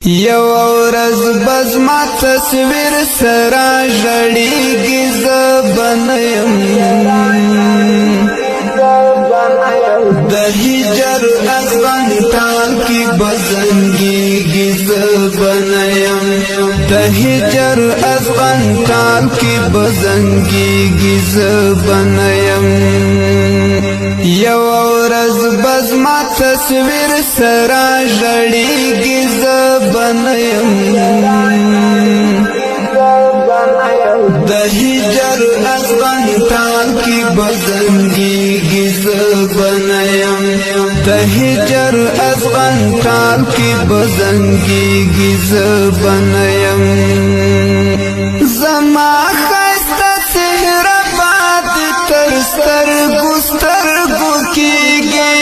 یو ورځ بزما تصویر سره ژړېږي زه بنیم د هجر افغانستان کې بزنګېږي زه بنیم د هجر افغانستان کې بزنګېږي زه بنیم یو ورځ بزما تصویر سره ژړېږي زه بنیم د هجر افغانستان کې بزنګېږي زه بنیم د هجر افغانستان کې بزنګېږي زه بنیم زما ښایسته څهره باد تر سترګو سترګو کېږي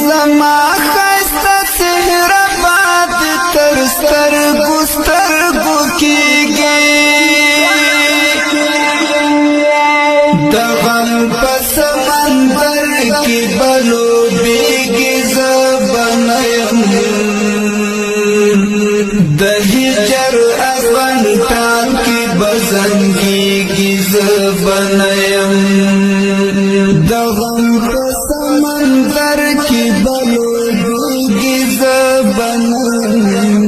زما ښایسته څهره باد تر سترګو سترګو کېږي د غم په سمندر کې بلوبېږي زه بنیم د هجر افغانستان کې بزنګېږي زه بنیم د غم په سمندر کې بلوبېږي زه بنیم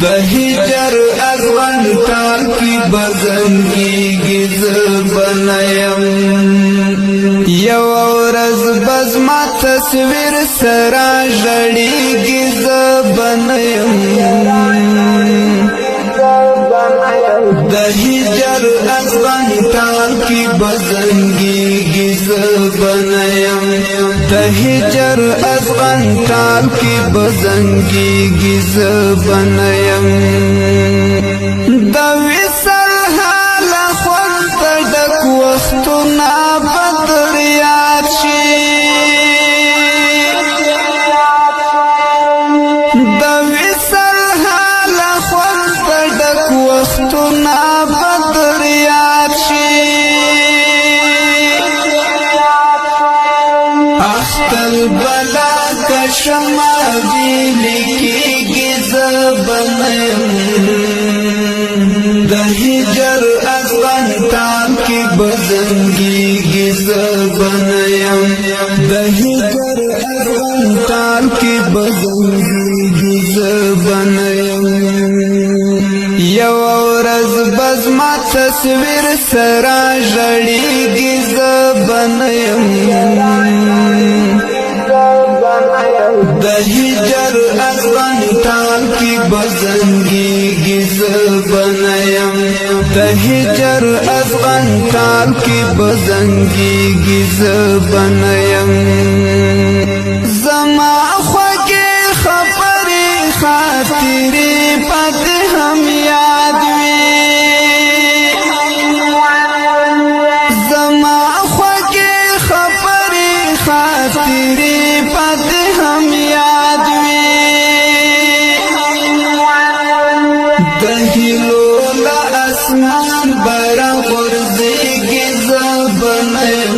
د هجر افغانستان کې بزنګېږي زه بنیم یو ورځ بزما تصویر سره ژړېږي زه بنیم د هجر افغانستان کې بزنګېږي زه بنیم د هجر افغانستان کې بزنګېږي زه بنیم د وصل حال خوند ډک وختونه بدر یاد شي د وصل حال خوند ډک وختونه بدر یاد شي اختل بلا کشما ویلی کېږي زه بنیم د هجر افغانستان کې بزنګېږي زه بنیم د هجر افغانستان کې بزنګېږي زه بنیم یو ورځ بزما تصویر سره ژړېږي زه بنیم د هجر افغانستان کې بزنګېږي زه بنیم د هجر افغانستان کې بزنګېږي زه بنیم زما خوږې خبرې خاطرې پاتې هم یاد وي زما خوږې خبرې خاطرې پاتې هم یاد وي د هیلو له اسمان بره غورځېږي زه بنیم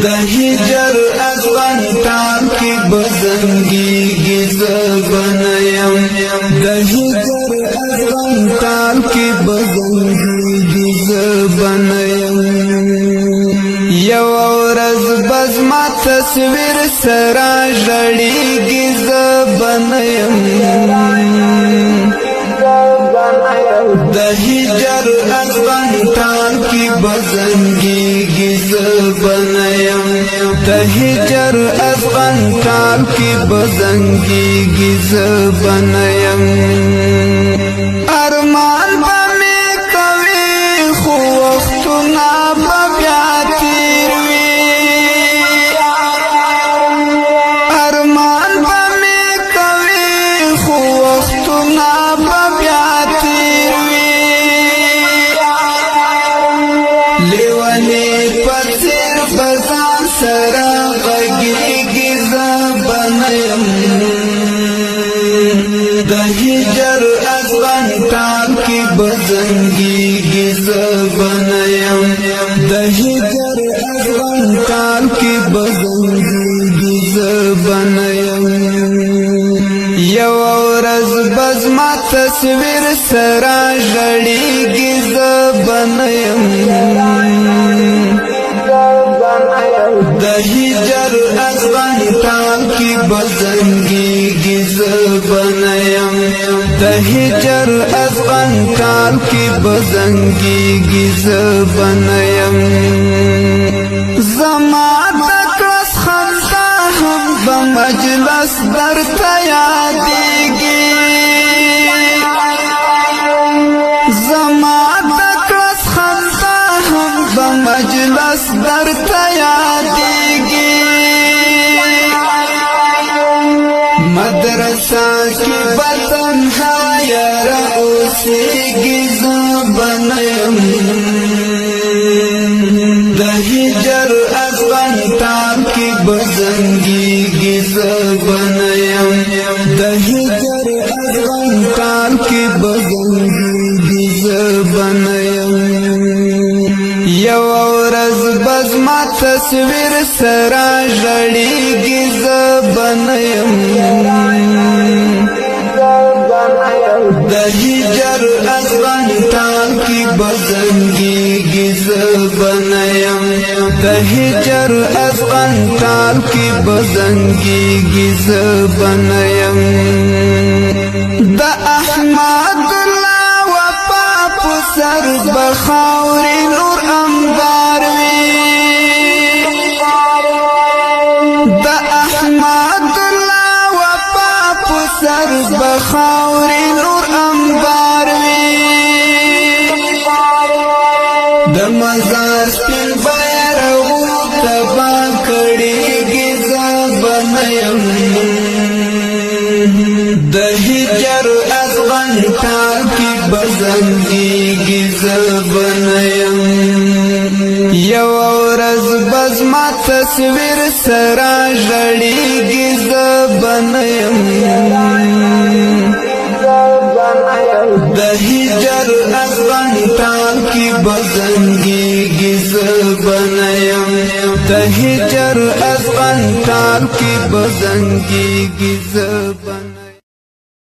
د هجر افغانستان کې بزنګېږي زه بنیم د هجر افغانستان کې بزنګېږي زه بنیم یو ورځ بزما تصویر سره ژړېږي زه بنیم د هجر افغانستان کې بزنګېږي زه بنیم د هجر افغانستان کې بزنګېږي زه بنیم ارمان به مې کوي خو وختونه به بیا تېر وي ارمان به مې کوي خو وختونه به بیا تېر وي لیونې په څېر به ځان سره غږېږي زه بنیم د هجر افغانستان کې بزنګېږي زه بنیم د هجر افغانستان کې بزنګېږي تصویر سرا ژړیږي زبنیم د هجر افغانستان کی بزنگیږي زبنیم د هجر افغانستان کی بزنگیږي زبنیم زما دکړس خندا هم بمجلس درته یادېږي زما دکړس خندا هم بمجلس درته یادېږي مدرسه کې به تنها یاره اوسېږي زبنیم د هجر افغانستان کی بزنگیږي زبنیم د هجر افغانستان کی بزنگیږي زبنیم یو ورځ بزما تصویر سرا ژړیږي زبنیم د هجر افغانستان کی بزنگیږي زبنیم د هجر افغانستان کی بزنگیږي زبنیم د احمد الله وفا په سر بخاورې نور انبار وي د احمد الله وفا په سر بخاورې نور انبار وي د مزار سپین بیرغو تبا کړیږي زبنیم د هجر افغانستان کی بزنگیږي زبنیم یو ورځ بزما تصویر سرا ژړیږي زبنیم د هجر افغانستان کی بزنگیږي زبنیم د هجر افغانستان کی بزنگیږي زبنیم